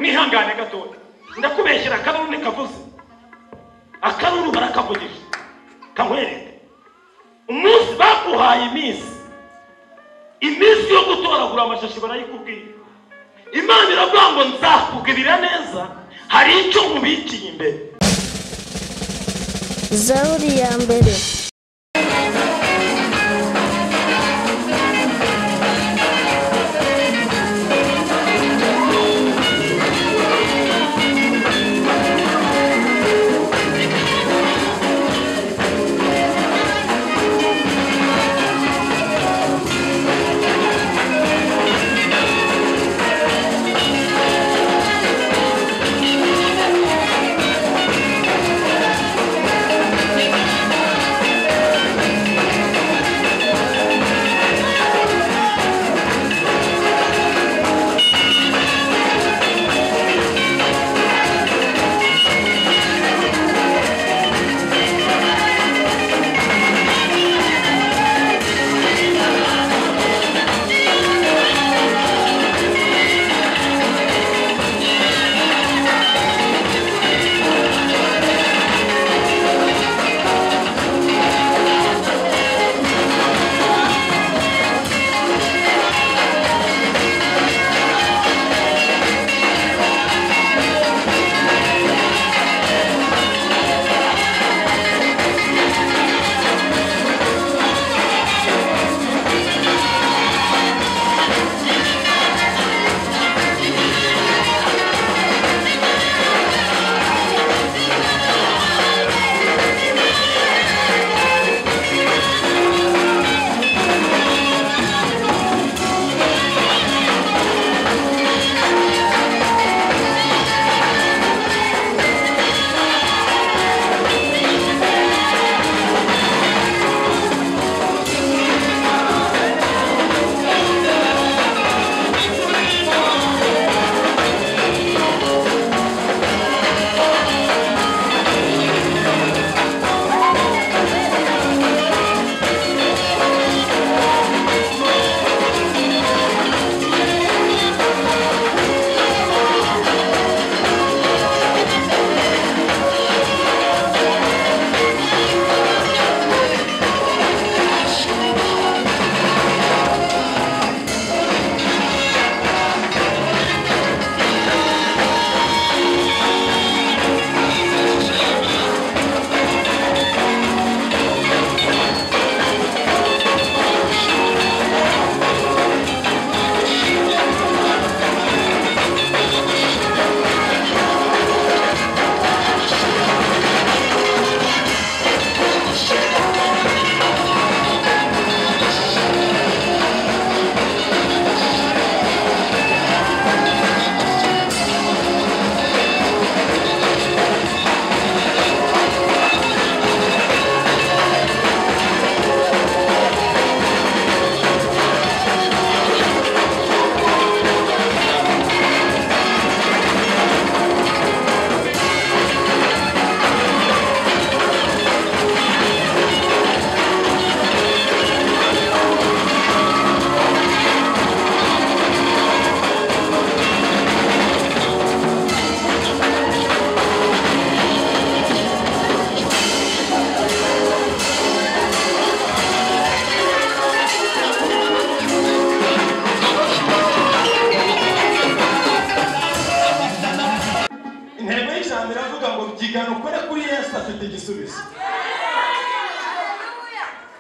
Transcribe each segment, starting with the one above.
mwihangane gatoya ndakubeshyira akanunu nikavuze akanunu barakavugisha kamwereke umunsi bakuhaye iminsi yo gutoragura amashashi barayikubwira Imana iravuga ngo nzakugirira neza hari icyo mubikiye imbere Zaburi ya mbere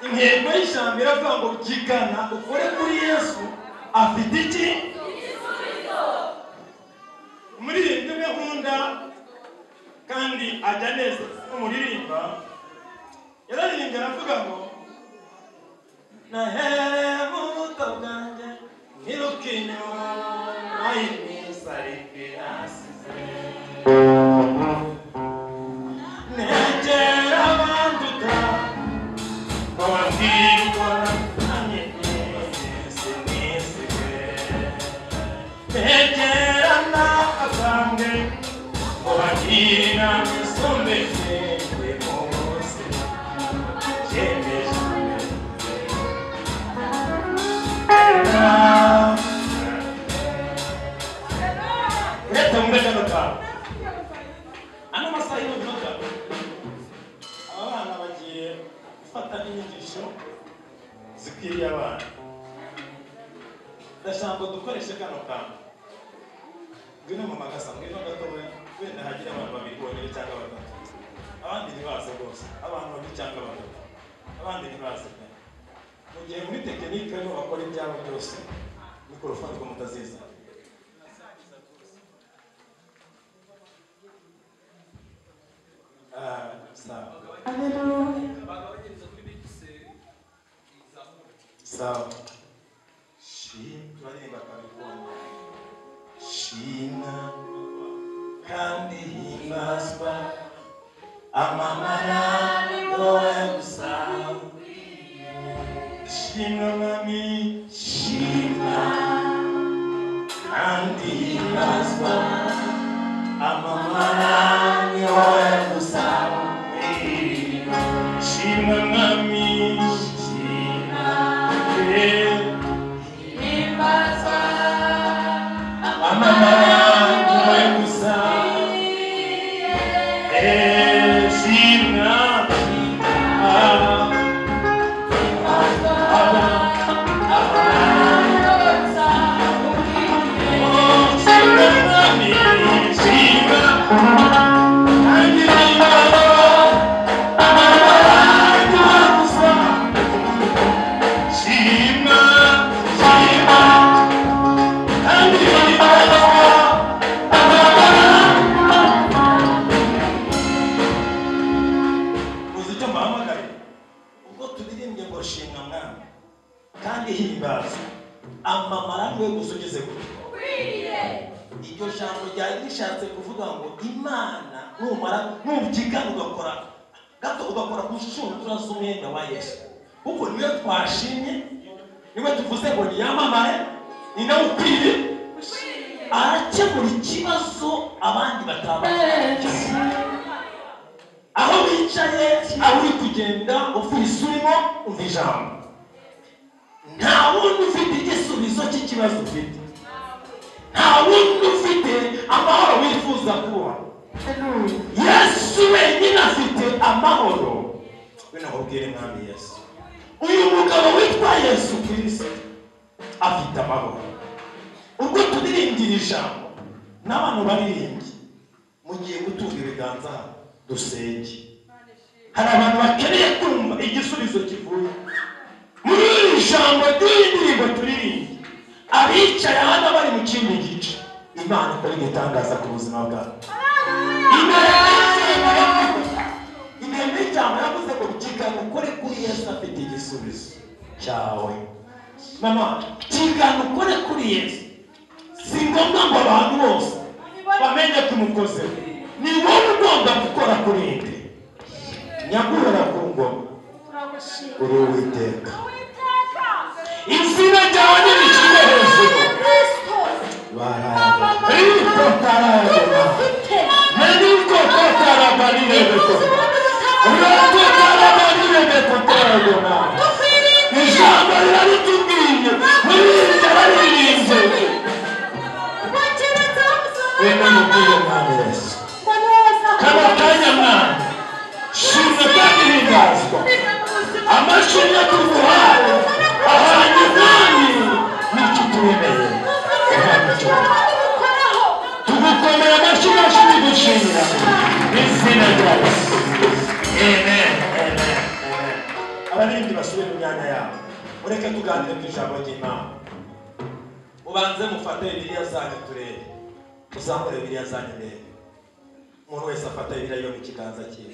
intego y'ijambo iravuga ngo byigana ukore kuri Yesu afite iki umuririmbyi umwe nkunda kandi ajya neza umuririmba yararirimbye aravuga ngo nahere mu buto bwanjye ntirukine nayimisarike asize negera abanduta babwirwa nanjye sinisiwe negera n'akazange babwira misomeze mu buzima cyemeje uretse mu kano kantu ano masaha y'umunota abana bagiye gufata inyigisho zikwiriye abana ndashaka dukoreshe kano kantu ngwino mu magasa ngwino gatoya wenda hagira abantu babiri bonyine cyangwa batatu abandi ntibaze rwose abantu babiri cyangwa batatu abandi ntibaze mu gihe muri tekinike no bakora ibyabo byose mikorofone ko mutaziza sawa shima kandi himbazwa amamara wowe gusa shima mami shima kandi himbazwa amamara wowe gusa shima mami shima himbazwa amamara wowe gusa ugakora kushusho turasumenda wa Yesu kuko niwe twashimye niwe tuvuze ngo yamamare ni nawe ukwiriye arakemura ikibazo abandi batabasha aho bicaye aho uri kugenda ufise urimo umva ijambo nta wundi ufite igisubizo cy'ikibazo ufite nta wundi ufite amahoro wifuza kuba Yesu wenyine afite amahoro bino ubwire mwami Yesu uyu mugabo witwa Yesu Kristo afite amahoro ubwo tudirimbira ijambo n'abantu baririmbye mugiye gutunga ibiganza dusenge hari abantu bakeneye kumva igisubizo kivuye muri iri jambo ry'indirimbo turirimbye abicaye hano bari mu kindi gice Imana ikora igitangaza ku buzima bwabo Imene cyangwa yavuze ko kigana ukore kuri Yesu afite igisubizo cyawe mama kigana ukore kuri Yesu si ngombwa ngo abantu bose bamenye kumukoze ni wowe ugomba gukora kuri inde nyagurira ku ngoma uri Uwiteka izina ryawe nirishyize hejuru amashimwe tuguhaye ahanye mwami n'ikituwemeye tugukomera amashimwe gushimira izina rya Yesu amen amen amen abarindi basubire mu myanya yabo ureke tuganire ku ijambo ry'Imana ubanze mufate Bibiliya zanyu turebe uzamure Bibiliya zanyu mbere umuntu wese afata Bibiliya yo mu kiganza cye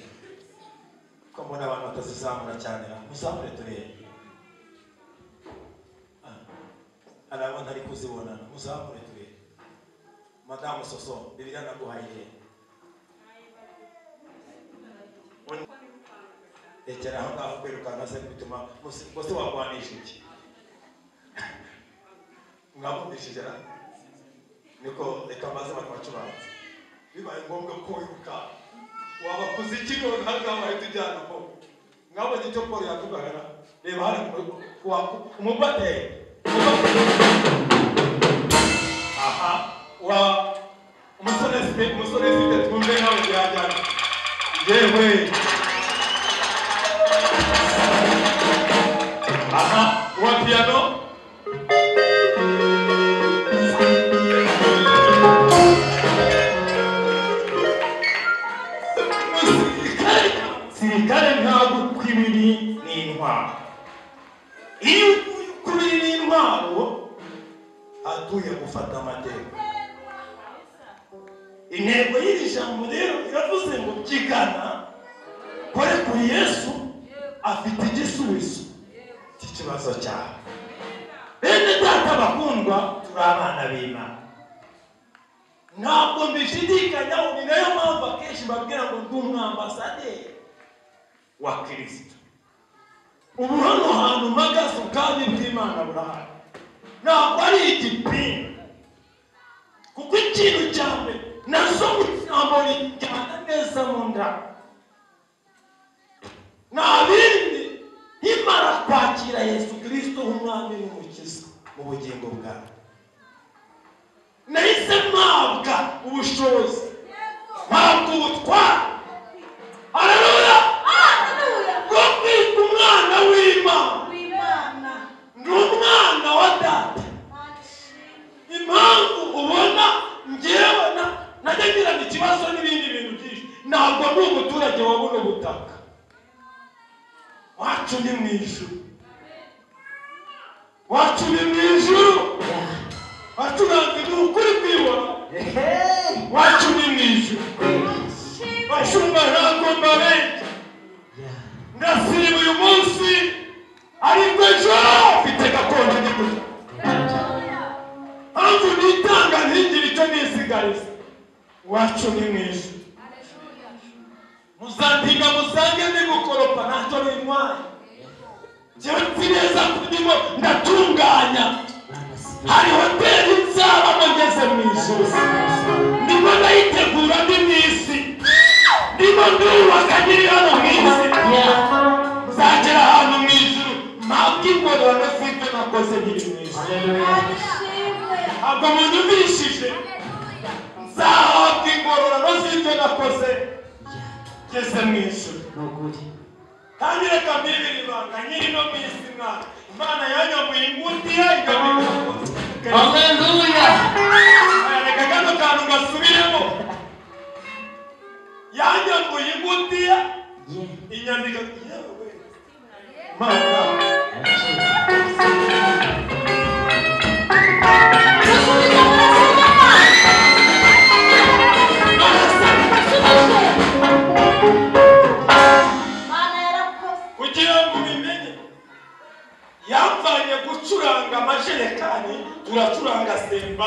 ko mbona abantu batazizamura cyane muzamure turebe arabona ari kuzibonana muzamure turebe Madamu Soso Bibiliya naguhaye ekera aho ngaho kwirukanka se bituma bose wagwanisha iki mwabumvishije niko reka maze bakwacubanza bibaye ngombwa ko wiruka wabakoze ikigo ntabwo bari tujyana ko mwabonye icyo Paul yavugaga reba hari umubate aha umusore ufite twumve nawe byajyana yewe aha uwa piano sirikare ntabwo kwibiri n'intwaro iyo ukubiri n'intwaro atuye gufata amateka intego y'iri jambo rero iravuze ngo byigana kore kuri Yesu afite igisubizo cy'ikibazo cyawe bene data bakundwa turi abana b'Imana ntabwo mbishidikanyaho ni nayo mpamvu akenshi babwira ngo ndi umwambasaderi wa Kristo ubu hano hantu mpagaze ubwami bw'Imana burahari ntabwo ari igipimo kuko ikintu cya mbere nazo ijambo rijyana neza mu nda nta bindi nkimara kwakira Yesu Kristo nk'umwami n'umukiza mu bugingo bwawe nahise mpabwa ubushobozi mpabwa ubutware haleluya bwo kwitwa umwana w'Imana ndi umwana wa data impamvu ubona njyewe najya ngirana ikibazo n'ibindi bintu byinshi ntabwo ndi umuturage wa buno butaka wacu ni mu ijuru wacu ni mu ijuru wacu ntabwo ni ukuri kwibona wacu ni mu ijuru bashumba ntabwo mbarenge ndasiba uyu munsi ariko ejo mfite gakondo n'iguza mpamvu nitanga ntigire icyo nisigariza wacu ni mu ijuru muzantinga musange ndi gukoropa ntacyo bintwaye njyewe nzi neza ko ndimo ndatunganya hari hoteli nzabamo ngeze mu ijuru ndimo ndayitegura ndi mu isi ndimo ndubaka nyiri hano mu isi nzagera ahantu mu ijuru mpabwa ingororano z'ibyo nakoze nkiri mu ijuru ntabwo munyumvishije nzahabwa ingororano z'ibyo nakoze ngeze mu ijuru kandi reka mbibiri ibanga nyiri no mu isi mwana Imana yanyamuye ingutiya igabika haleluya reka kano kantu gasubiremo yanyamuye ingutiya inyandika yewe Mana yamvanye gucuranga amajerekani turacuranga semba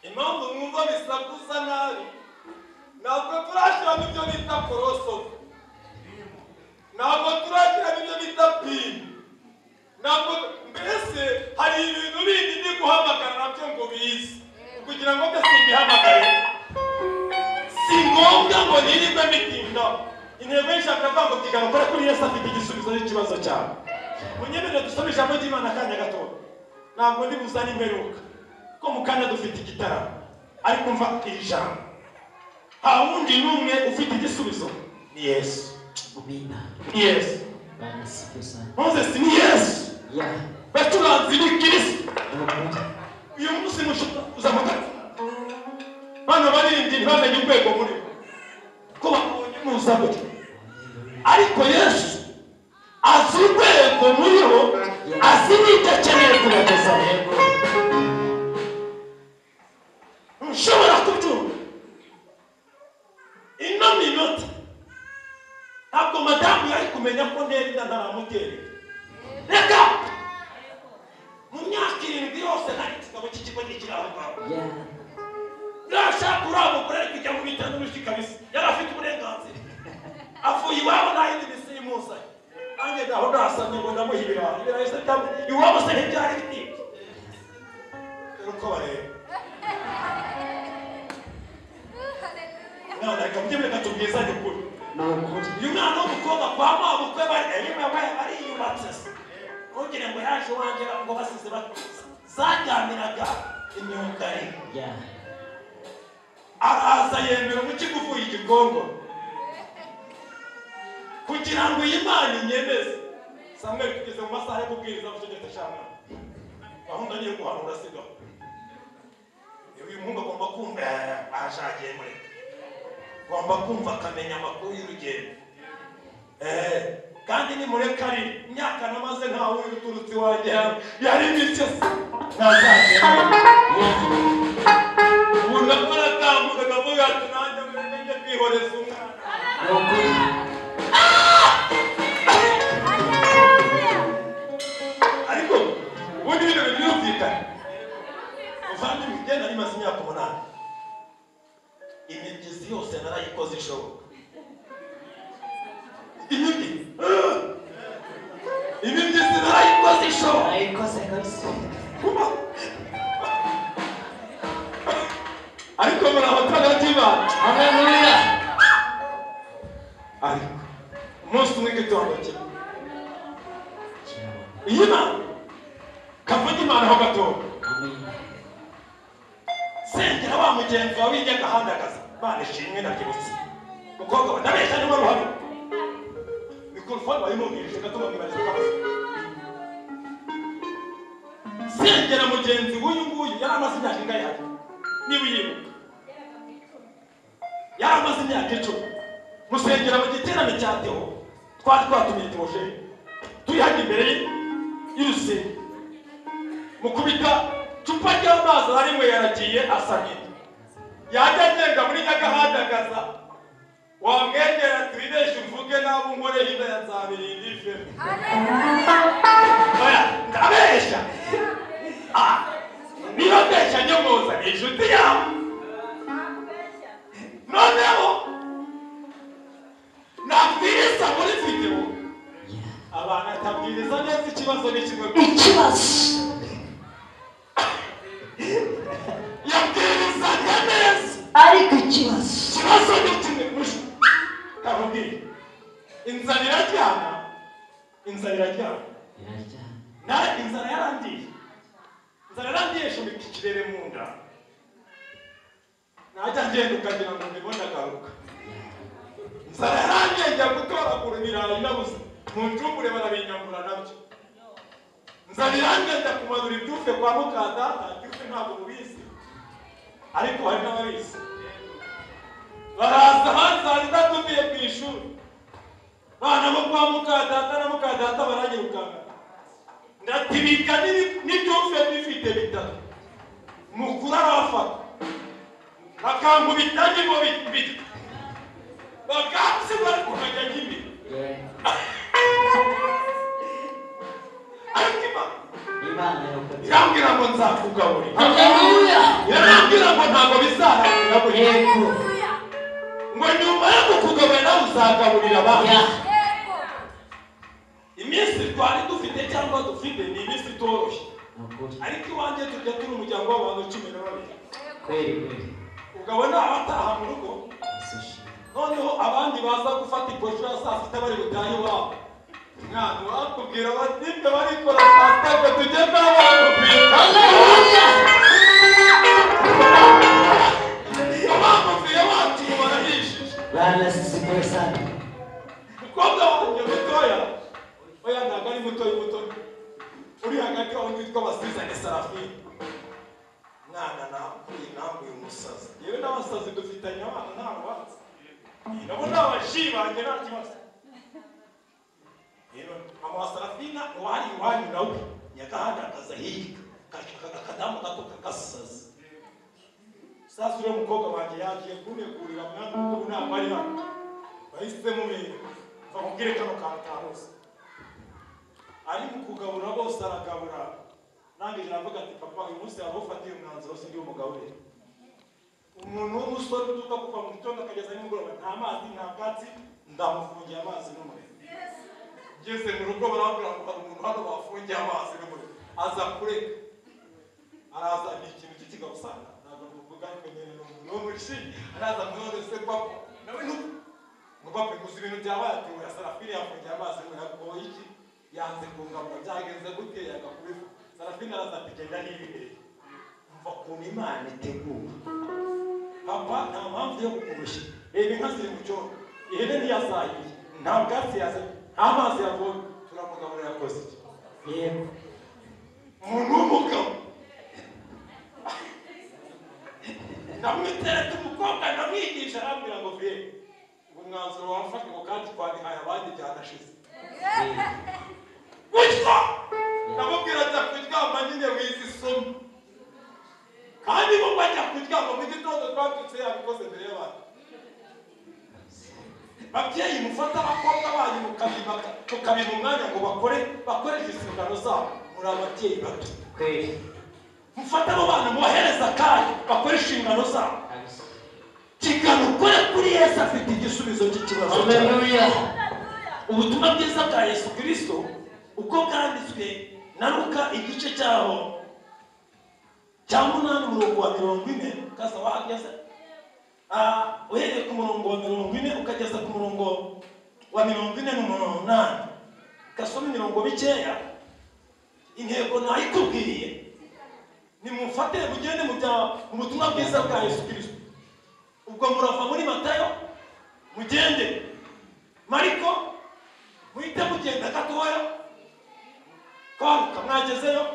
impamvu mwumva bisakuza nabi ntabwo turashyiramo ibyo bita porosofo ntabwo turashyiramo ibyo bita pini ntabwo mbese hari ibintu bindi ndi guhamagara nabyo ngo bize kugira ngo mbese mbihamagare si ngombwa ngo nirirwe mbitinda intego y'ishaka avuga ngo tigana ukore kuri Yesu afite igisubizo n'ikibazo cyawe munyemerere dusome ijambo ry'Imana akanya gato ntabwo ndi buzane imperuka ko mu kanya dufite igitaramo ariko mva iri jambo nta wundi n'umwe ufite igisubizo ni Yesu ni Yesu Moses ni Yesu baturanze ni Kristo uyu munsi mushobora kuza mugati bano baririmbyi ntibamenye urwego muri ko babonye muza gutya ariko Yesu azi urwego muri bo azi n'icyo akeneye kubagezaho nshobora kubyumva ino minota ntabwo madamu yari kumenya ko ndenda ntaramutera reka mu myaka 7 yose nari kigabo cy'ikigo cy'ikiraho nashaka uriya mugore kujya mu bitaro n'urushyi kabisa yari afite uburenganzira avuye iwabo nta yindi misi y'imuzanye nanjye ngaho ndasamye ngo ndamuha ibirayi se cyangwa iwabo se ntibyari bitibye rero uko bareba none reka mujye mureka tubwizanye ukuri uyu mwana w'umukobwa kwa mabukwe bariyubatse se ntugire ngo yaje wanjye ngo basize zajyaniraga imyugariro araza yemera mu kiguvuye igikongo kugira ngo iyi Mana inyemeze. Samuel tugeze mu masaha yo kubwiriza bucegetse cyane gahunda niyo guhanura siga uyu muhungu agomba kumva ashagiye muri agomba kumva akamenya amakuru y'urugendo kandi ni mureka ari imyaka namaze ntawe uturutse iwanjye yari mike ntazagenda umuntu akora atambuka akavuga ati nanjye murenge kwihoreza umwana ariko ubundi ibintu birumvikana uvanye imigenda rimaze imyaka 8 imigezi yose narayikoze ishoboka imigezi narayikoze ishoboka narayikoze kabisa ariko murabatanga cy'Imana haleluya ariko umunsi umwe gitondo cye Imana kavuga Imana ho gatondo sengera wa mugenzi wawe ijya gahandagaza Imana ishimwe nabyibutse mukobwa badabesha ni wari hano mikrofone bayimubwirije gato bamwibariza kabazo sengera mugenzi w'uyu nguyu yari amaze imyaka ingahe hano niba uyibuka yari amaze imyaka 10 musengera mu giterane cya Theo twari twatumiye Theoje turi hano imbere y'urusengero mukubita cupa ry'amazi harimwe yaragiye asanye yajya agenda muri nyagahandagaza wamwegera turireshe uvuge nabo nkore hinda ya nzabirindi ife oya ndabesha niba besha nyomoza inshuti yawe noneho nabwiriza muri video abantu atabwiriza neza ikibazo n'ikimwe ikibazo yabwiriza neza ariko ikibazo n'ikimwe mushi kabubwira inzara iraryana nara inzara yarandiye shumika ikirere mu nda najya ngenda ukagira ngo mbibona garuka inzara yarandiye njya gutoragura ibirayi nabuze mu njumbure barabinyambura nabyo inzara yarandiye njya kumanura ibyufe kwa mukadata ibyufe ntabwo mubizi ariko hari n'ababizi baraza hanze hari ndatumiye ku ishuri bana bo kwa mukadata na mukadata baranyirukanga ndatibika n'ibyufe bifite bitatu mukuru arafata akankubita ngo bita bakapsi bari kukajya nyine ariko Imana irambwira ngo nzakugaburira haleluya irambwira ngo ntabwo bizarangirira yego ngo nyuma yo kukugaburira nawe uzagaburira abantu iminsi twari dufite cyangwa dufite ni iminsi itoroshye ariko iwanjye tujya turi umuryango w'abantu 12 kweri ugabona abataha mu rugo noneho abandi baza gufata iposho ya saa sita bari butahe iwabo mwana wakubwira bati ibyo barikora saa sita ngo tujye n'abantu kwita abamufire wacu barahishije barasisigaye sana mukobwa wanjye mutoya oya ntabwo ari mutoya uri hagati aho witwa Basizane Sarafine mwana nambuye umusazi yewe n'abasazi dufitanye abana ntabwo bazi nabo n'abashibanje nta kibazo mama wa Sarafina wari iwanyu nawe yagahandagaza higa akadamu gato kagasazi sasa uriya mukobwa wanjye yagiye kunegurira mwana muto ntabwo ari hano bahise mubera bamubwire kano kantu kahose ari mu kugabura bose aragabura nange naravuga ati papa uyu munsi yaba ufatiye umwanzuro se ndi umugaburire umuntu w'umusore utuka kuva mu gitondo akageza nimugoroba nta mazi nta bwatsi ndamufungiye amazi n'umuriro ngeze mu rugo barabwira ngo hari umuntu hano bafungiye amazi n'umuriro aza kureka araza ni ikintu cy'ikiga usanga ntabwo mvuga ariko nyine n'umuntu wo muri shi araza mwore se papa nawe ngo kuva kuguza ibintu byabaye ati ngo Sarafini yafungiye amazi ngo yagoye iki yanze kungamura byagenze gute yagakubiva Sarafini arazati genda nibihe umva kuntu Imana itegura papa nta mpamvu yo kukurusha reba inka ziri mu cyobo ihene ntiyazayiye nta bwatsi yaze nta mazi yavomye turamugaburira yakoze iki yego umuntu w'umugabo namwiteretse umukobwa ndamwigisha arambwira ngo vie ngo umwanzuro wafashwe ngo kandi twabihaye abandi byanashize gutyo ndamubwira ajya kuryama nyine wize isomo kandi bo bajya kuryama mu gitondo twabyutse yabikoze mbere y'abantu babyeyi mufata abakobwa banyu mukabima umwanya ngo bakoreshe inshingano zabo muri ababyeyi bato mufata abo bana mubahereza akanya bakora inshingano zabo kigana ukore kuri Yesu afite igisubizo cy'ikibazo cyawe. Ubutumwa bwiza bwa Yesu Kristo uko bwanditswe na Luka igice cyaho cya 8:40 kaza wahageze uhereye ku murongo wa 40 ukageza ku murongo wa 48 kasoma imirongo bikeya intego nayikubwiye nimufate mugende mu butumwa bwiza bwa Yesu Kristo ubwo murava muri Matayo mugende Mariko muhite mugenda gatoya Luka mwagezeyo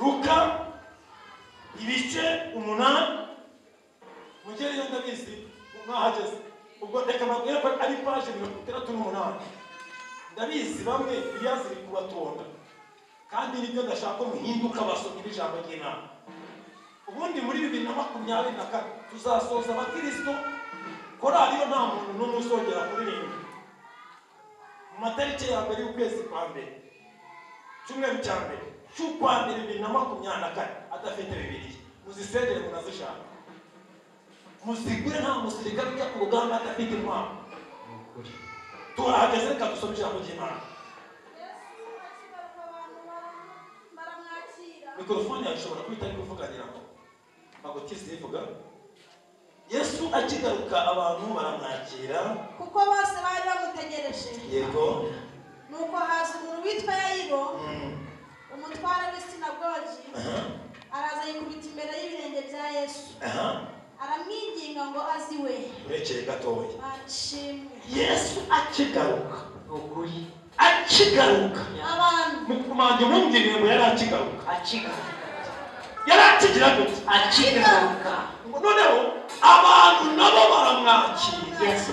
Luka ibice 8 mugereyo ndabizi mwahageze ubwo reka mabwire ko ari page 38 ndabizi bamwe biyaziri kubatonda kandi nibyo ndashaka muhinduka basomye ijambo ry'Imana. Ubundi muri 2024 tuzasoza abakristo korali yo nta muntu n'umusongera kuririmba mu matariki ya mbere y'ukwezi kwa mbere cyumweru cya mbere cy'ukwa mbere 2024 adafite Bibiliya muzisengere munazishaka muzigure nta musirikare ujya ku rugamba adafite intwaro turahageze reka dusome ijambo ry'Imana. Mikrofone yashobora kwita ari kuvuganira ngo bagotise ivuga Yesu akigaruka abantu baramwakira kuko bose bari bamutegereje. Yego nuko haza umuntu witwa Yayiro umutware w'isinagogi araza yikubita imbere y'ibirenge bya Yesu aramwinginga ngo aziwe urekere gatoya ashimwe. Yesu akigaruka ukuri akigaruka abantu mukumanje mumbyinire ngo yari akigaruka yari akigira gute akigaruka noneho abantu nabo baramwakira Yesu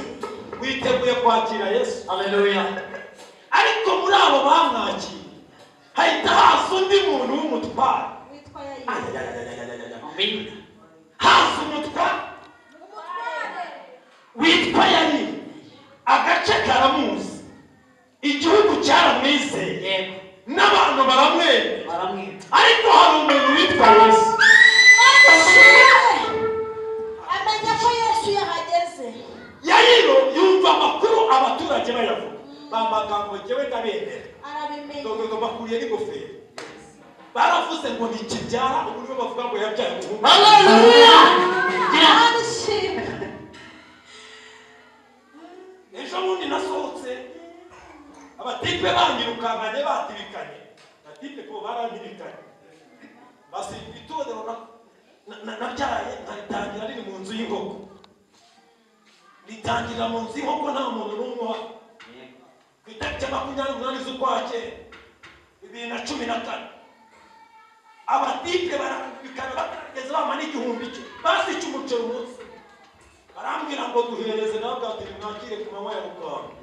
witeguye kwakira Yesu. Haleluya. Ariko muri abo bamwakira hahita haza undi muntu w'umutware witwa Yayiro. Amen. haza umutware witwa Yayiro agace karamuzi igihugu cyaramwizeye n'abantu baramwemera ariko hari umuntu witwa Yesu amenya ko Yesu yahageze. Yayiro yumva amakuru abaturage bayavuga bamagambo jewe ndabemera arabimenya dogo bakuriye n'ingofero baravuze ngo ni kibyara uburyo bavuga ngo yabyaye umuhungu. Haleluya. arashimwe. Ejo bundi nasohotse abatipe banyirukanganye batibikanye batipe ko baranyirikanye basi bitodero nabyaye nkaritangira riri mu nzu y'ingoko ritangira mu nzu y'ingoko nta muntu n'umwe ku itariki 28 z'ukwakira 2014 abatipe barabikana batarageze bamana igihumbi cyo basica umuceri umunsi barambwira ngo duhereze nawe bwatiri mwakire ku manywa ya Rukamba.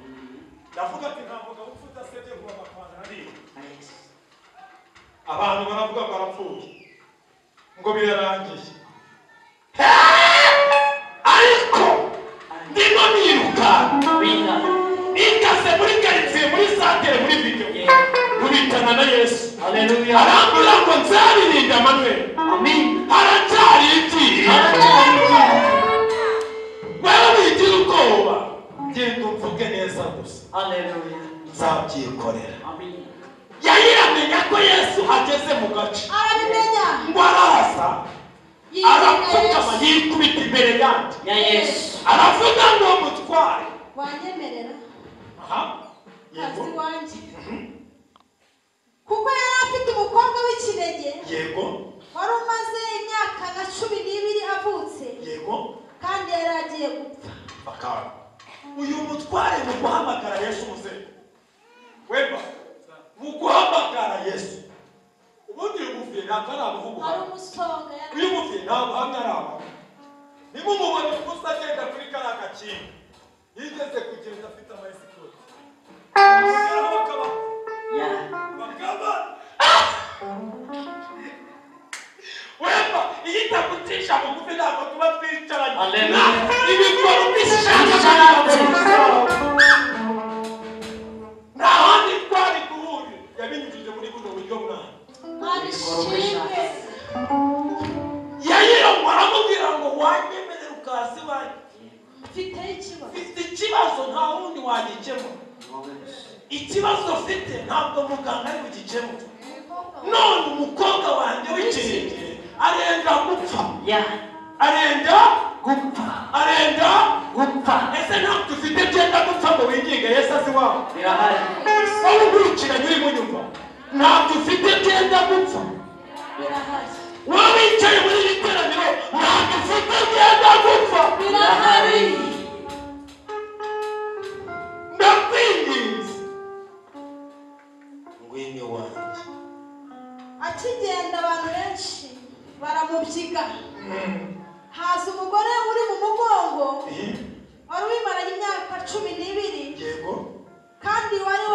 Ndavuga ati ntabwo gapfuta sebye kuba bakwana ari abantu baravuga ko arapfuye ngo birarangiye ariko ndimo niruka ikaze muri karitsiye muri santere muri video kubitana na Yesu. Haleluya. arambwira ngo nzaririnda Manuel. Amen. haracyari iki wewe wigira ubwoba genda umvuge neza gusa Haleluya. nzabyikorera. Amen. Yayiramenya ko Yesu ageze mu gace arabimenya ngo araza arapfukama yikubita imbere yanjye Ya Yesu. aravuga ngo mutware wanyemerera aha kazi yego wanjye kuko yari afite umukobwa w'ikinege yego wari umaze imyaka nka 12 avutse yego kandi yari agiye gupfa bakaba uyu mutware mu guhamagara Yesu muze weba mu guhamagara Yesu ubundi umuvuye nakara amuvugo ari umusonga uyu muvuye ntabwo hamwe araba nimumubone gusa agenda kuri karaka kintu yigeze kugenda afite amayisikoti bakaba weba ihita gucisha bugufi ntabwo tuba twicaranye ibikoro bishaka nta handi twari kuhuri yabinyujije muri buno buryo mwana arishimwe yayiramo aramubwira ngo wanyemerera ukazi wanjye mfite ikibazo nta wundi wagikemura ikibazo ufite ntabwo muganga ari bugikemura none umukobwa wanjye w'ikinege arenda gupfa arenda gupfa ese ntabwo ufite byenda gupfa ngo winginge Yesu azi wawe birahari wowe ukurikiranye uri munyumva ntabwo ufite byenda gupfa birahari wowe wicaye muri iri teraniro ntabwo ufite byenda gupfa birahari ndakwinginze ngwino wanjye akigenda abantu benshi baramubyiga haza umugore uri mu mugongo wari wimaranye imyaka 12 yego kandi wari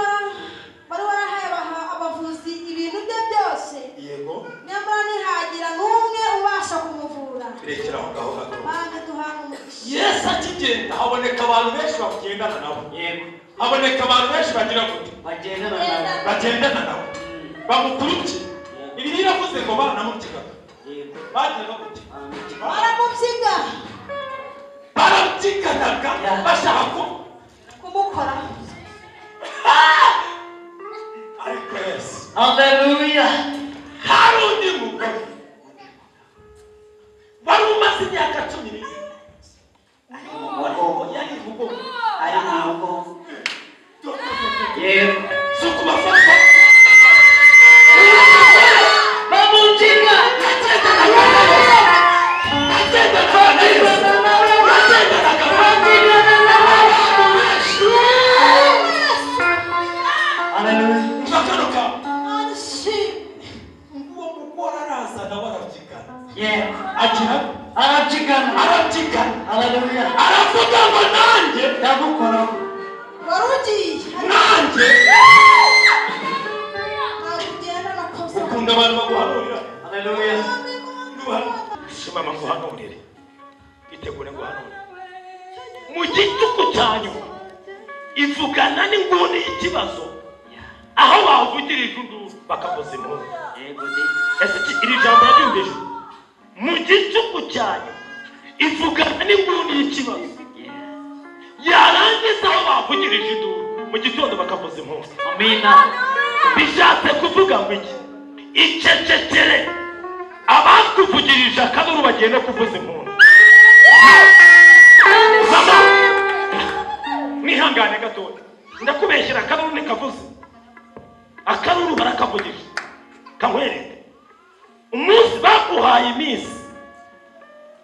warahaye abavuzi ibintu bye byose yego nyamara ntihagira n'umwe ubasha kumuvura rekera aho ngaho gato bange duhana umugisha Yesu akigenda haboneka abantu benshi bagendana nabo yego haboneka abantu benshi bagira gute bagendana nabo bamukurikiye ibi niravuze ngo banamubyigaga bagiraga gute barabyiganaga bashaka kumukora ariko Yesu haleluya hari undi mugabo wari umaze imyaka 12 yari mugongo ari ntabwo yego sukubafata bamujiga aravuga ngo nanjye ndagukora wari ugiye nanjye ntagenda nakoze ukunda abantu baguhanurira haleluya shimama nguhanurire itegure nguhanurire mu gituku cyanyu ivugana n'inguni y'ikibazo aho bavugirije induru bakavuza impundu yego ese iri jambo yaryumvise mu gituku cyanyu ivugana n'inguni y'ikibazo yarangiza aho bavugirije induru mu gitondo bakavuza impundu amina bishatse kuvuga ngo iki icecekere abakuvugirije akaburu bagenda kuvuza impundu mwihangane gatoya ndakubeshyira akaburu nikavuze akaruru barakavugije kamwereke umunsi bakuhaye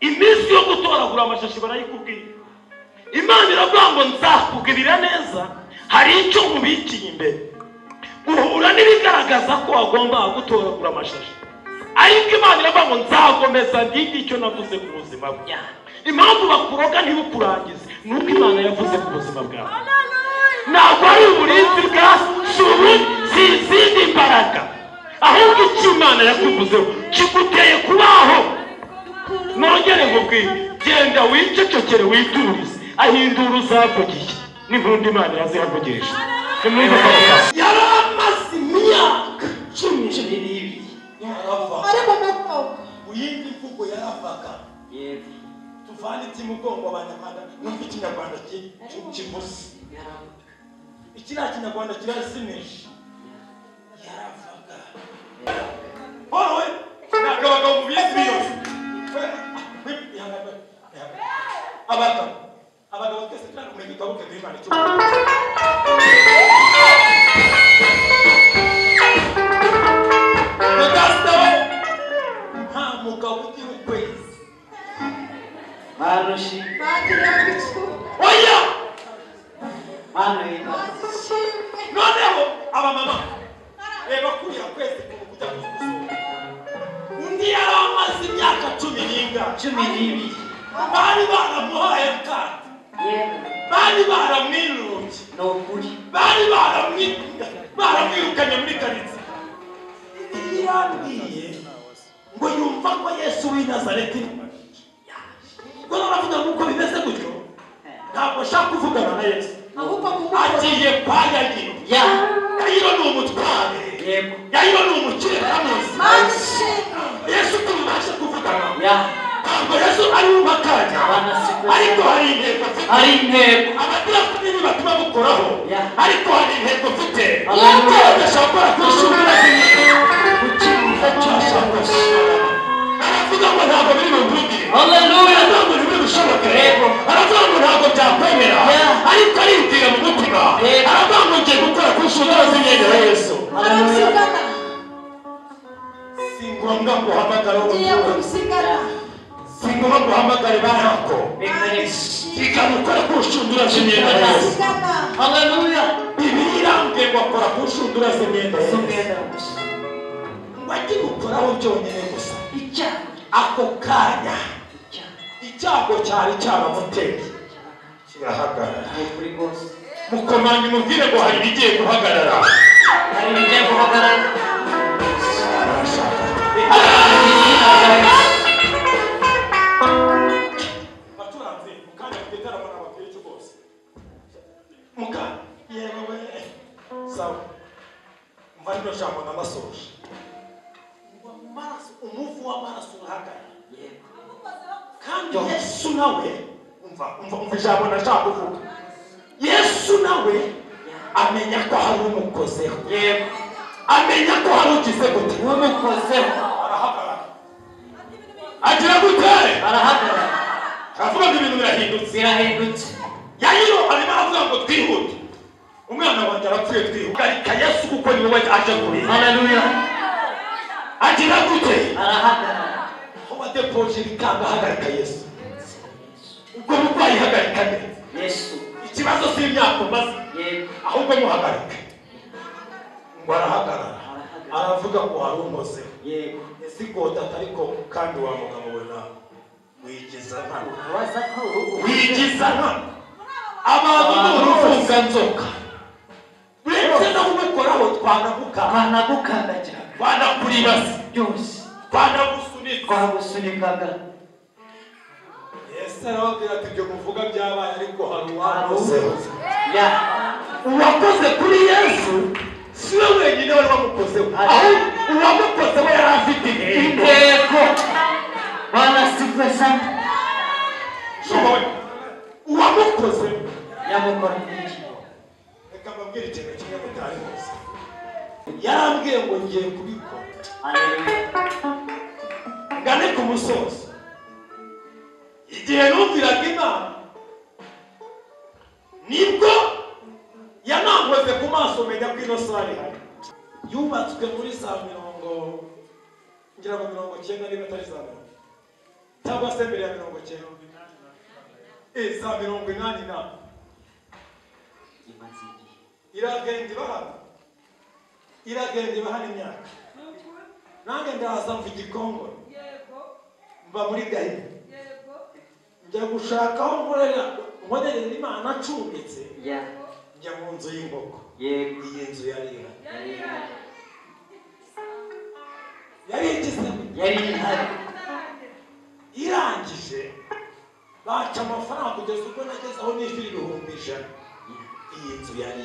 iminsi yo gutoragura amashashi barayikubwira Imana iravuga ngo nzakugirira neza hari icyo mubikiye imbere uhura n'ibigaragaza ko wagomba gutoragura amashashi ariko Imana iravuga ngo nzagomeza ndindi icyo navuze ku buzima bwawe impamvu bakuroga ntibukurangize nuko Imana yavuze ku buzima bwawe ntabwo ari uburinzi bwa subu zizindi imbaraga ahubwo icyo Imana yakuvuzeho kiguteye kubaho nongere nkubwire genda wicecekere witurize ahindura uzavugiye n'impundu Imana irazihavugisha yari amaze imyaka 12 yarava ari mu mugongo uyindi mvugo yaravaga yego tuvane iby'umugongo abanyarwanda numva ikinyarwanda kivuze ikiriya kinyarwanda kirasimeje yaravaga wowe ntabwo abagabo mubizi biyose abagabo abagabo twese turakumenya ikabuke bw'Imana cyo Mugastawe nta mugabo ugira ukwezi Marushi. oya Manu. noneho abamama reba kuriya kwezi kujya gusura undi yaramaze imyaka 10 bari baramuhaye akana bari baramwiruye bari baramwirukanye muri karitsiye yambwiye ngo yumva ko Yesu w'i Nazareti ngo naravuga ngo uko bimeze gutyo ntabwo ashaka kuvugana na Yesu agiye kwa Yayiro ni umutware Yayiro ni umukire kamuzi Yesu tubasha kuvugana ntabwo Yesu ari umakanya ariko hari intego abadiyakoni batuma mukoraho ariko hari intego mfite udashaka gukora ku ishuri aravuga ngo ntabwo biri buvugire aravuga ngo ntibiri bushoboke aravuga ngo ntabwo byakwemera ariko aribwira mu mutima aravuga ngo ngiye gukora ku ishuri y'imyenda ya Yesu si ngombwa ngo uhamagare si ngombwa ngo uhamagare barako ikagukora ku nshundura z'imyenda ya Yesu Bibiliya irambwiye ngo akora ku nshundura z'imyenda ya Yesu wajye gukoraho byonyine gusa ako kanya icyago cyari cyabamuteye kirahagarara mukomanye mubwire ngo hari ibigiye guhagarara baturanze mukanya kugitaramo n'abakire cyo bose muka yewe sawa mvano jambo n'amasoje umuvu w'amaraso urahagarara kandi Yesu nawe umva ijambo nashaka kuvuga Yesu nawe amenya ko hari umukozeho amenya ko hari ugize gute umukozeho arahagarara agira gute arahagarara aravuga ngo ibintu birahindutse Yayiro arimo aravuga ngo twihute umwana wanjye arapfuye twihute ariko Yesu kuko ni wowe aje kurira haleluya agira gute arahagarara aho depoje bikanga hagarika Yesu ubwo burwayi hagarika Yesu ikibazo cy'imyaka maze ahubwo muhagarike ngo arahagarara aravuga ngo hari umuze ese kota ariko kandi wa mugabo we nawe wigiza abantu n'urufunga nzoka uretse no kumukoraho twanagukandagira twanakuribasi byose twanagusunikaga Yesu aravuga ati ibyo muvuga byabaye ariko hari uwakoze kuri Yesu si we wenyine wari wamukozeho uwamukozeho yari afite intego banasife sana uwamukoze yamukora iki reka mbabwire ikintu kimwe mutari hose yarambwiye ngo ngiye kubikora ngane ku musozi igihe numviraga Imana nibwo yanankoze ku maso menya ko ino sare hari yubatswe muri za 90 niba atari za 90 cyangwa se mbere ya 90 za 80 iragenda ibahana imyaka nange ndaza mva igikongoro mba muri Gahini njya gushaka aho nkorera Imana acumbitse njya mu nzu y'inkoko iyi nzu yari ihari irangije baca amafaranga kugeza ubwo nageze aho nishyura 1,100 iyi nzu yari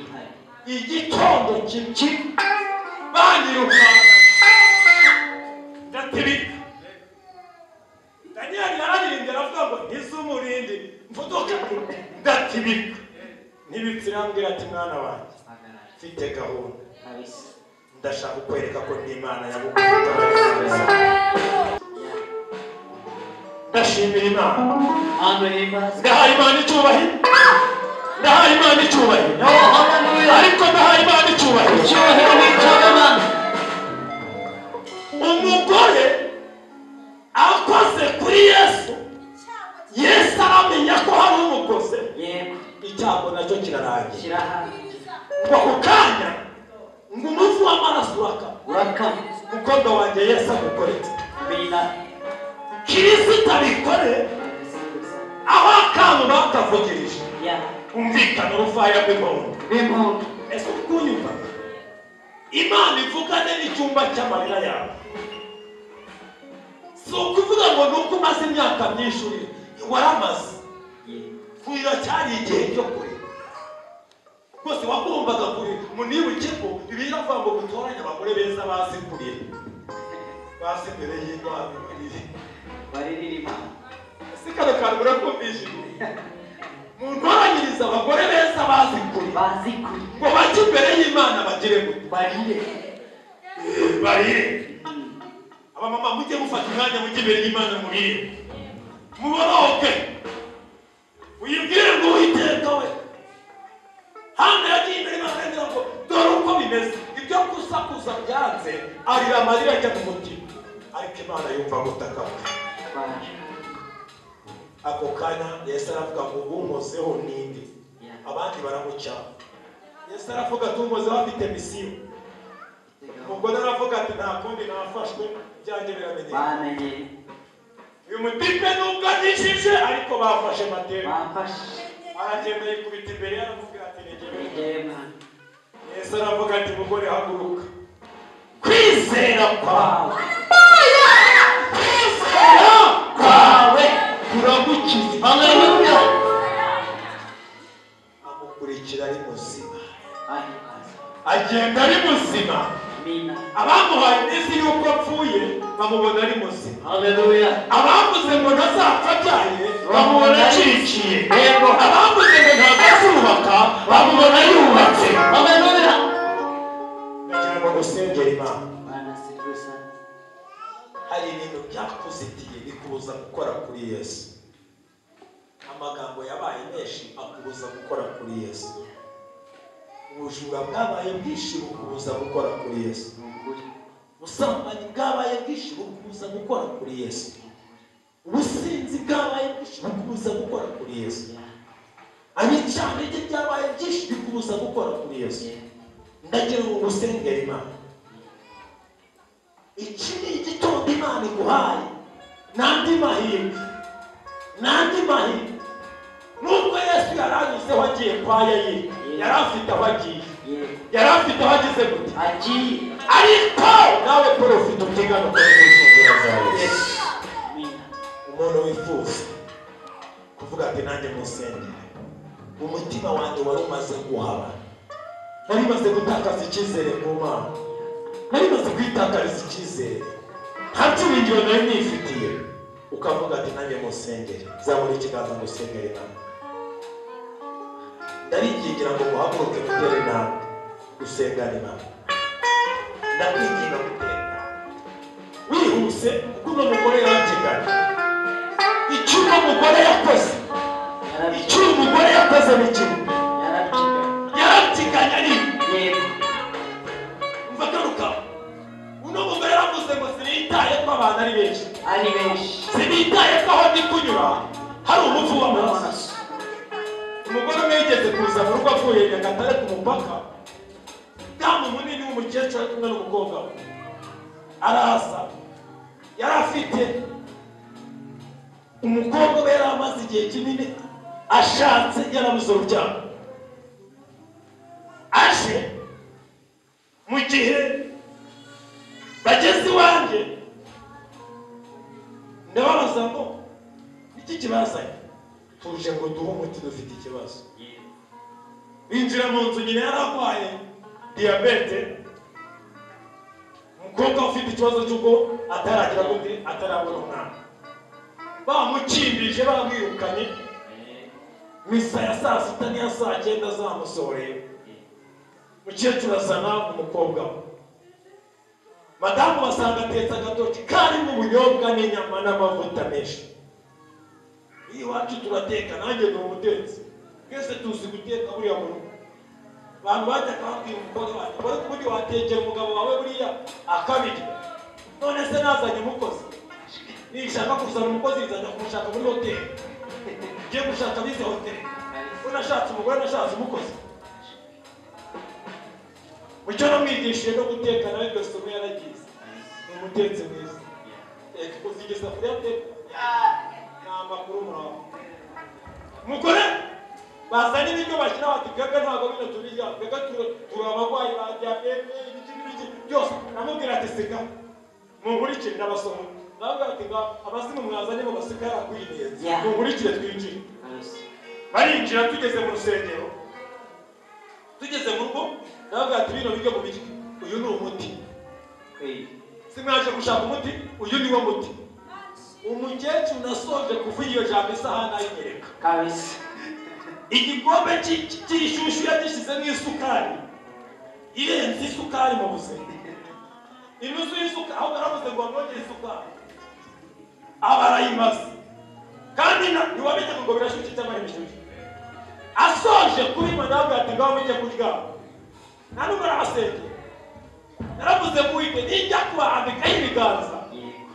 ihari igitondo kimwe banyiruka ndatibika Daniel yararirimbye aravuga ngo ntizumurindi mvuduka ndatibika ntibitsirambwira ati mwana wanjye mfite gahunda ndashaka kukwereka ko n'Imana yagukoze ndashimira Imana. Amen. Ndahaye Imana icyubahiro. Ndahaye Imana icyubahiro. Ariko ndahaye Imana icyubahiro. Icyubahiro ni icy'Imana. Umugore akoze kuri Yesu, Yesu aramenya ko hari umukoze. Yego. Icyago nacyo kirarangira. Kirarangira. Ngo ako kanya ngo umuvu w'amaraso urakama. Umukobwa wanjye Yesu amukoretse. Amina. Kirisita bikore aho akantu bakavugirije. Yeah. Umvikana urufaya rw'impundu. Bimpundu. Ese ukunyumva? Imana ivugane n'icyumba cy'amarira yawe. Si ukuvuga ngo nuko umaze imyaka myinshi waramaze. Kurira cyari igihe cyo kurira. Rwose wagombaga kurira. Munibuke ko Bibiliya ivuga ngo gutoranya abagore beza bazi kurira. Bazi imbere y'Imana barire. Bariririmba. Ese kano kantu murakumvise? Muntoranyiriza abagore beza bazi kurira. Bazi kurira. Ngo bajye imbere y'Imana bagire gute? Barire. Barire. Abamama mujye mufata umwanya mujye imbere y'Imana murire. Muboroke. Uyibwire ngo Uwiteka we. Hano yagiye imbere y'Imana agira ngo dore uko bimeze. Ibyo kusakuza byanze arira amarira ajya mu mutima. Ariko Imana yumva gutaka bwe. Ako kanya Yesu aravuga ngo bunkozeho ninde. Abandi baramucyaha. Yesu aravuga ati unkozeho afite misiyo. Umugore aravuga ati nta kundi nafashwe byanjye biramenyekana. Uyu mutipe nubwo anishije ariko bafashe Mateo. Aragenda yikubita imbere aramubwira ati negera. Yesu aravuga ati mugore haguruka. Kwizera kwawe. Kwizera kwawe kuragukiza. Haleluya. Amukurikira ari muzima. Agenda ari muzima. Abamuhaye iminsi y'uko apfuye bamubona ari muzima. Haleluya. Abavuze ngo ntazapfa abyaye bamubona aciciye. Abavuze ngo ntabwo azubaka bamubona yubatse. Haleluya. Nagira ngo gusengera Imana. Hari ibintu byakuzitiye bikubuza gukora kuri Yesu. Amagambo yabaye menshi akubuza gukora kuri Yesu. Ubujura bwabaye bwinshi bukubuza gukora kuri Yesu. Ubusambanyi bwabaye bwinshi bukubuza gukora kuri Yesu. Ubusinzi bwabaye bwinshi bukubuza gukora kuri Yesu. Abicantege byabaye byinshi bikubuza gukora kuri Yesu. Ndagira ngo usengere Imana. Iki ni igitondo Imana iguhaye. Nandi mahirwe. Nubwo Yesu yaranyuzeho agiye kwa Yayiri. Yari afite aho agiye. Yari afite aho ageze gute? Agiye. Ariko nawe porofita utegana kuri inshingano zawe. Umuntu wifuza kuvuga ati nanjye musengere. Umutima wanjye wari umaze guhaba. Nari maze gutakaza icyizere ku Mana. Nari maze kwitakariza icyizere. Nta byiringiro nari nifitiye. Ukavuga ati nanjye musengere. Zamura ikiganza musengere Imana. Ndarigingira ngo muhaguruke mutere intambwe usengane Imana. Ndakwiginga gutera intambwe wihuse kuko uno mugore yarabyigana. Icyo uno mugore yakoze ni kimwe. Yarabyiganya ari umva garuka. Uno mugore yaravuze ngo sinitaye ko abantu ari benshi. Sinitaye ko aho ndi kunyura hari umuvu w'amaraso. Umugore umwe yigeze kuza mu rugo avuye Nyagatare ku mupaka. Damu munini w'umukecuru ari kumwe n'umukobwa we. Araza. Yari afite umukobwa we yari amaze igihe kinini ashatse yarabuze urubyaro. Aje mu gihe bageze iwanjye ndababaza ngo iki kibazanye. Tuje ngo duhe umuti dufite ikibazo. Binjira mu nzu nyine yararwaye diyabete. Umukobwa ufite ikibazo cy'uko ataragira gute atarabona umwana. Bamukimbije bamwirukanye. Misa ya saa sita n'iya saa cyenda zamusohoreye. Mukecuru azana umukobwa we. Madamu basanga atetse agatoki karimo ubunyobwa n'inyama n'amavuta menshi. iwacu turateka nanjye ni umutetsi twese tuzi guteka buriya mu rugo abantu bajya kubabwira umugore wanjye bari kuburyo watekera umugabo wawe buriya akabirya none se nazanye umukozi nishaka kuzana umukozi nzajya kumushaka muri hoteli ngiye gushaka bize hoteli unashatse umugore nashatse umukozi mucyo namwigishije no guteka nawe iryo somo yaragize ni umutetsi mwiza kuzigeza kuri ateka ni amakuru muraho umugore bazana ibiryo bashyira bati twebwe ntabwo bino tubirya twebwe turi abarwayi ba diyabete ibiki n'ibiki byose namubwira ati seka munkurikire n'abasomo nawe ati abasimu mwazanye mu baseka yarakwiriye munkurikire twinjire barinjira tugeze mu rusengero tugeze mu rugo nawe ati bino biryo mu biryo uyu ni umuti simwaje gushaka umuti uyu ni wo muti umukecuru nasoje kuvuga iyo jambo isahani ayinyereka kabisa igikombe cy'ishyushyu yagishyizemo isukari irenze isukari mu buzima inusu y'isukari aho baravuze ngo bamwongere isukari aba arayimaze kandi ntiwamenye ngo birashyushye cyangwa ntibishyushye asoje kubinywa nawe ati ngaho mujye kuryama nta nubwo arabasengera yaravuze ngo wite nijya kubahambikaho ibiganza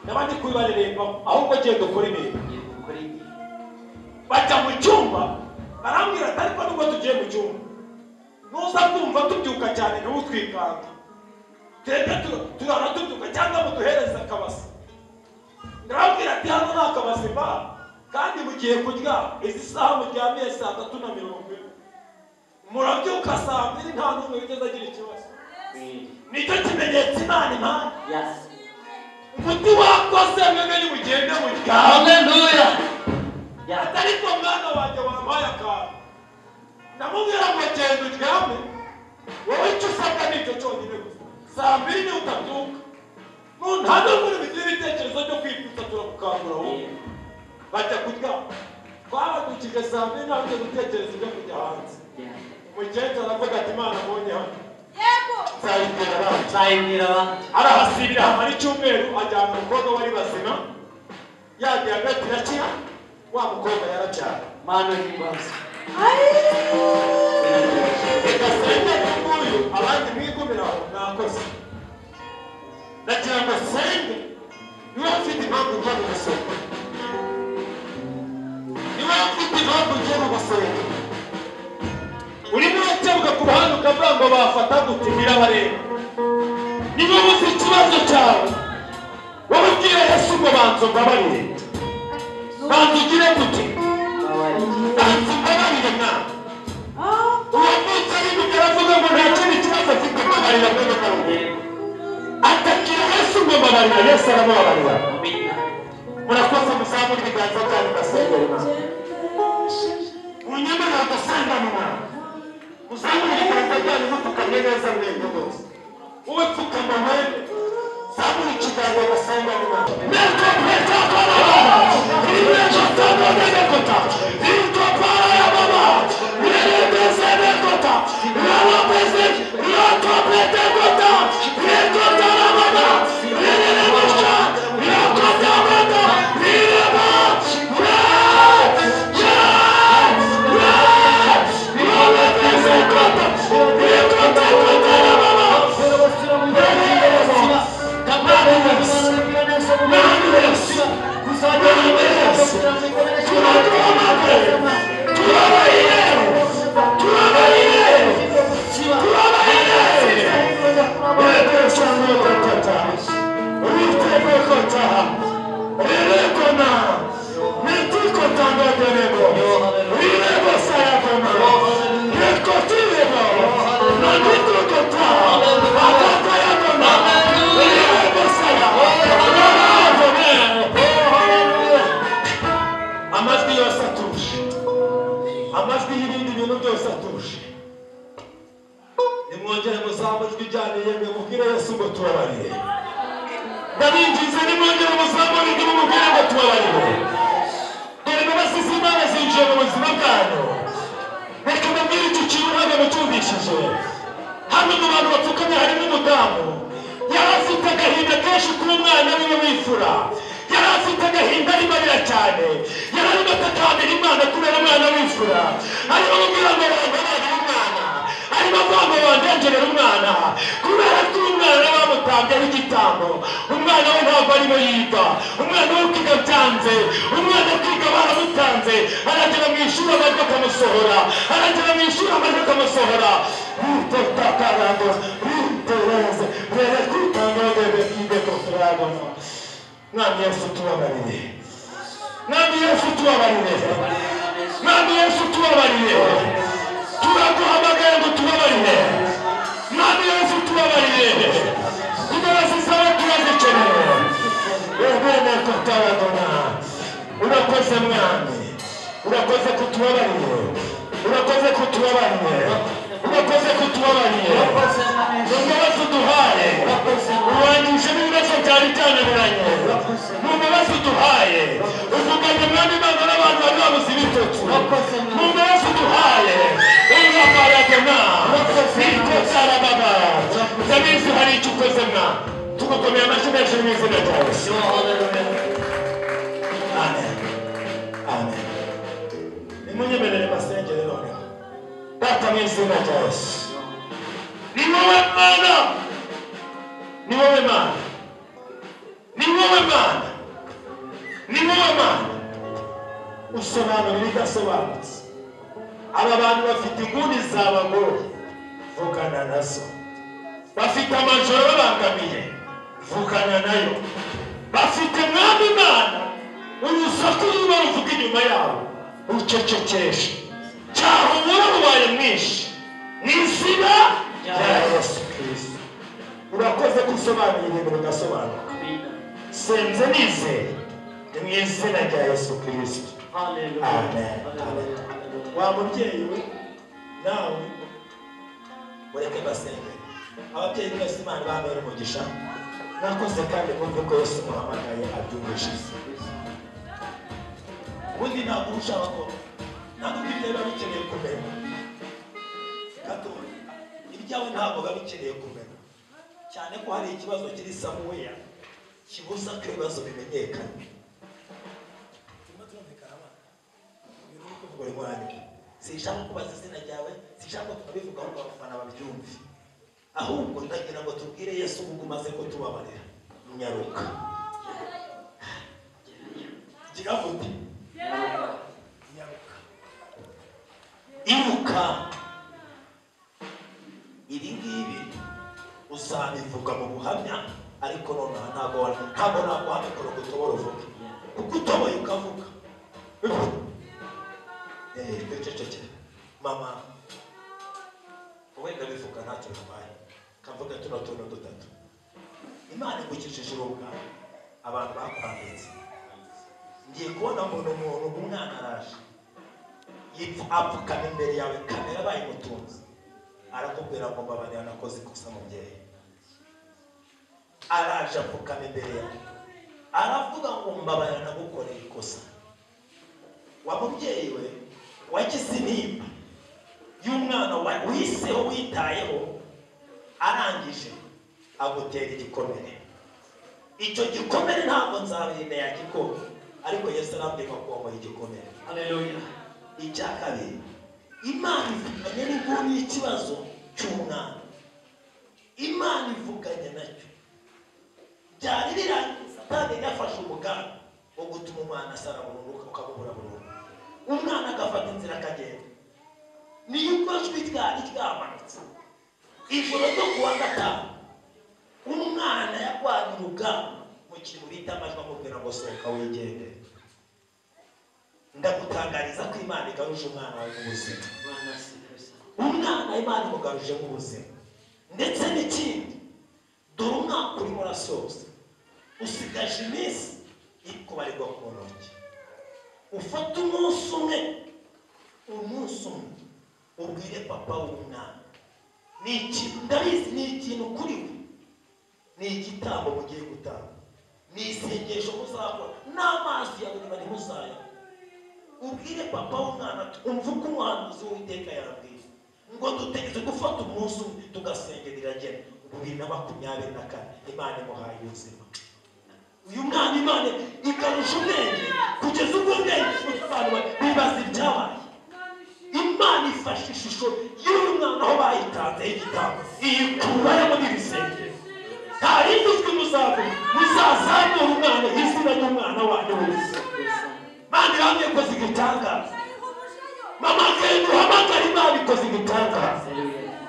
n'abandi kubibarerembaho ahubwo genda ukora imirimo bajya mu cyumba barambwira ati ariko nubwo tugiye mu cyumba nuza kumva tubyuka cyane niwe utwikanga twebwe turara tubyuka cyangwa muduhereze akabasi ndababwira ati hano ni akabasi mba kandi mugiye kurya izi saha muryamiye 3:40 murabyuka 2:00 nta n'umwe wigeze agira ikibazo nicyo kimenyetso Imana impaye umuti wakoze mwene nimugende muryame haleluya atariko mwana wanjye wampaye akantu ndamubwira ngo genda uryame wowe icyo usabwa nicyo cyonyine gusa 2:00 ni utabyuka nta n'umwe bigira ibitekerezo byo kwipfuza turakukangura wowe bajya kuryama twabadukije 2:00 ntabwo gutekereza ibyo kujya hanze umukecuru aravuga ati Imana mbonye hano yego nzayibwira abantu arahasibira hamara icyumweru ajyana umukobwa wari bazima yagiye hagati irakira wa mukobwa yaracyara mana y'imbabazi reka senge n'uyu abandi mwigumiraho mwakoze ndagira ngo senge niba ufite impamvu ujya mu gusenga niba ufite impamvu ujya mu gusenga urimo urakebuka ku ruhande ukavuga ngo bafata gute birabareba niba uzi ikibazo cyawe wowe ubwire Yesu ngo banza umbabarire banza ugire gute banza umbabarire mwana uwo munsi arimo aravuga ngo nta kindi kibazo afite mbabarira mwene karume atakira Yesu ngo mbabarira Yesu aramubabarira murakoze muzamure ibiganza byanyu gasengera Imana munyemerera gusangana Imana muzamure ibiganza byanyu mupfukamye neza mwebwe bose wowe pfukama mwene zamura ikiganza gasengera Imana amajwi y'ibindi bintu byose atuje nimwongere muzamure ijyanye yemwe mubwire Yesu ngo tubabarire ndabinjiza nimwongere muzamure ijwi mubwire ngo tubabarire dore imbabazi z'Imana zinjiye mu buzima bwanyu reka mbabwire icyo kintu ntabwo mucyumvishije hano mu bantu bapfukamye harimo umudamu yari afite agahinda kenshi kuba umwana wiwe w'imfura yari afite agahinda arimarira cyane, yari arimo atakambira Imana kubera umwana w'imfura, arimo amubwira ngo wambabarire umwana, arimo avuga ngo wandengerere umwana kubera ko umwana bamutambyeho igitambo. Umwana we ntabwo arimo yiga, umwana we kwiga byanze, umwana kwiga baramutanze, aragera mu ishuri amajwi akamusohora, aragera mu ishuri amajwi akamusohora. Ritakarando ritereze rere kutanga bebe kibe kofragano. Mwami Yesu tubabarire, Mwami Yesu tubabarire, Mwami Yesu tubabarire, turaguhamagaye ngo tubabarire, Mwami Yesu tubabarire, imbabazi zawe turazikeneye. Bene kotaragona, urakoze Mwami, urakoze kutubabarire, urakoze kutubabarire, urakoze kutubabarire, imbabazi uduhaye, urangije n'ibibazo byari byananiranye, mu mbabazi uduhaye, uvuganye Mwami Imana n'abantu bari babuze ibitotsi, mu mbabazi uduhaye, urabaragona, nikotarababa, ndabizi hari icyo ukoze Mwa, tugukomeye amashyi menshi mu izina rya Yesu. Amen. Amen. Nimunyemerere basengere noneho. Data mu izina rya Yesu. Ni wowe Mana, ni wowe Mana, ni wowe Mana, ni wowe Mana, usobanura ibidasobanutse. Aba bantu bafite inguni zabagoye, vugana nazo. Bafite amajoro babangamiye, vugana nayo. Bafite Mwami Imana urusaku ruba ruvuga inyuma yabo, ucecekesha cyaho umura rubaye mwinshi mu izina rya Yesu Kristo. Urakoze kusobanura ibintu bidasobanuka. Senze nizeye mu izina rya Yesu Kristo. Amen. Wa mubyeyi we nawe ureke basenge. Ababyeyi mwese Imana bamere umugisha. Nakoze kandi kumva ko Yesu muhamagaye abyumvishije. Ubundi ntabwo ushaka ko ntabwo ibyo biba bikeneye kumenya. Gato ibyawe ntabwo biba bikeneye kumenya. Cyane ko hari ikibazo kiri Samuel kibuza ko ibibazo bimenyekana. Sishaka kubaza izina ryawe, sishaka tukabivugaho ngo abafana babyumve. Ahubwo ndagira ngo tubwire Yesu ubwo umaze ko tubabarira. Nyaruka. Kiravuga. Nyaruka. Iruka. Ibi ngibi uzabivuga mu buhamya, ariko nonaha ntabwo naguhamya ko gutobora uvuga. Kuko utoboye ukavuga. Ceceke. Mama. Wenda bivuga ntacyo bibaye. Kavuga tuno tuntu dutatu. Imana igukijije urubuga abantu bakwanditse. Ngiye kubona umuntu umwana araje. Apfukama imbere yawe, kamera bayimutunze. Arakubwira ngo mbabarira nakoze ikosa mubyeyi. Araje apfukama imbere yawe. Aravuga ngo mbabarira nagukoreye ikosa. Wa mubyeyi we wagize intimba y'umwana wiseho witayeho, arangije agutera igikomere. Icyo gikomere ntabwo nzabirinda yagikora, ariko Yesu arambwira ko wamuha igikomere. Haleluya. Icya kabiri, Imana ivuganye n'inguni y'ikibazo cy'umwana. Imana ivuganye nacyo. Byari birangiye Satani yafashe umugambi wo gutuma umwana asara burundu ukabubura burundu. Umwana agafata inzira akagenda. Niyo ijwi ryari ryamanutse. Ijoro ryo kuwa gatanu umwana yarwanye urugamba mu kintu bita amajwi amubwira ngo sohoka wigende. Ndagutangariza ko Imana igaruje umwana wawe mu buzima. Umwana Imana imugaruje mu buzima. Ndetse n'ikindi, dore umwaka urimo urasoza, usigaje iminsi iri kubarirwa ku ntoki. Ufata umunsi umwe ubwire papa w'umwana. Ni ikintu ndabizi, ni ikintu kuri we, ni igitambo mugiye gutanga, ni isengesho muzakora, n'amazi yawe niba ntimuzaya. Ubwire papa w'umwana umva uko umuhanuzi w'Uwiteka yambwiye ngo dutegeze gufata umunsi umwe tugasengera iragena 2024 Imana imuhaye ubuzima. uyu mwana Imana ikarusha ubwenge kugeza ubwo ubwenge busobanura bibaza ibyabaye. Imana ifashe ishusho y'uyu mwana aho bayitanze y'igitabo iyikurayo muri iri sengero. Nta rindi jwi muzazamura umwana izina ry'umwana wanyu wese. Imana iramye koze igitangaza. Mama Kenya uhamagara Imana ikoze igitangaza.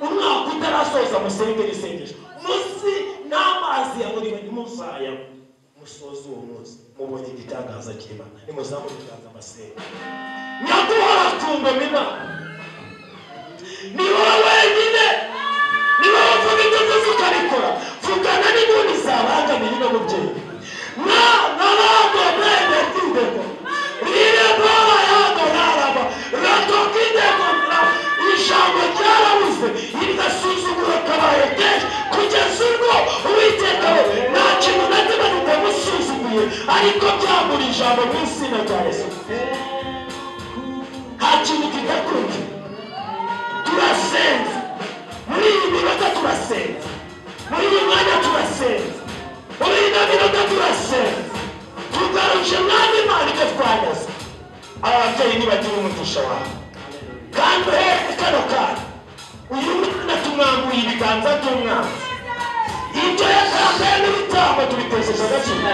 Umwaka utarasoza musengera isengesho munsi n'amazi ya muri musaya musozi uwo munsi mubonye igitangaza cy'Imana. Nimuzamure ikiganza amasenga. Nyaguhora tumba Imana ni wowe wenyine, ni wowe uvuga ibyo byose ukabikora. Vugana n'inguni zabangamira ino mubyeyi narago bebe kindeko rire baba yago naraba ratokindeko ijambo ryarabuze igasuzugura kabaye kenshi kugeza ubwo Uwiteka we nta kintu na kimwe kitamusuzuguye ariko byagura ijambo mu izina rya Yesu. Nta kintu kidakunze. Turasenze muri iyi minota, turasenze muri iyi mwanya, turasenze muri iyi minota, turasenze tugaruje mwami Imana ibyo twanyaze. Ababyeyi nibagira umugisha wawe kandi uheze kano kanya uyu mwana tumwambuye ibiganza by'umwanzi. Ibyo yakambaye n'ibitambo tubitesheje agaciro,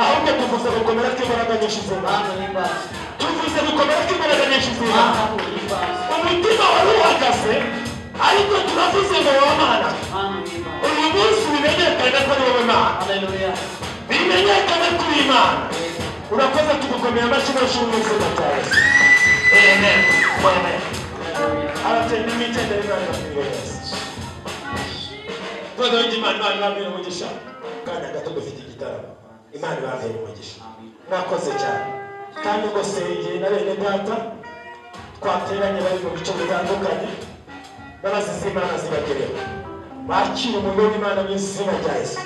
ahubwo tuvuze gukomera kw'imbaraga nyinshi z'Imana. Tuvuze gukomera kw'imbaraga nyinshi z'Imana. Umutima wari uhagaze ariko turavuze ngo wowe Mana uyu munsi bimenyekane ko ari wowe Mana, bimenyekane ko uri Imana. Urakoze tugukomera amashyi menshi mu izina rya Yesu. Amen. Amen. Ababyeyi n'imicendere Imana ibabwire Yesu. Noneho Imana ibabwire umugisha. Kanya gato dufite igitaramo. Imana ibabwire umugisha. Mwakoze cyane. Kandi ngo sengeye na bene data twateranye bari mu bice bitandukanye, imbabazi z'Imana zibagereho. Bakira umurimo w'Imana mu izina rya Yesu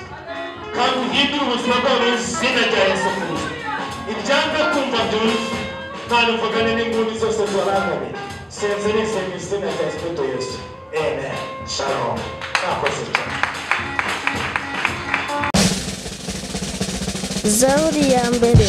kandi uhindure ubuzima bwabo mu izina rya Yesu Kristo. Ibyanze kumva byose Imana uvugane n'inguni zose zibabangamiye. Senze nese mu izina rya Yesu. Amen. Shalom. Mwakoze cyane. Zaburi ya mbere.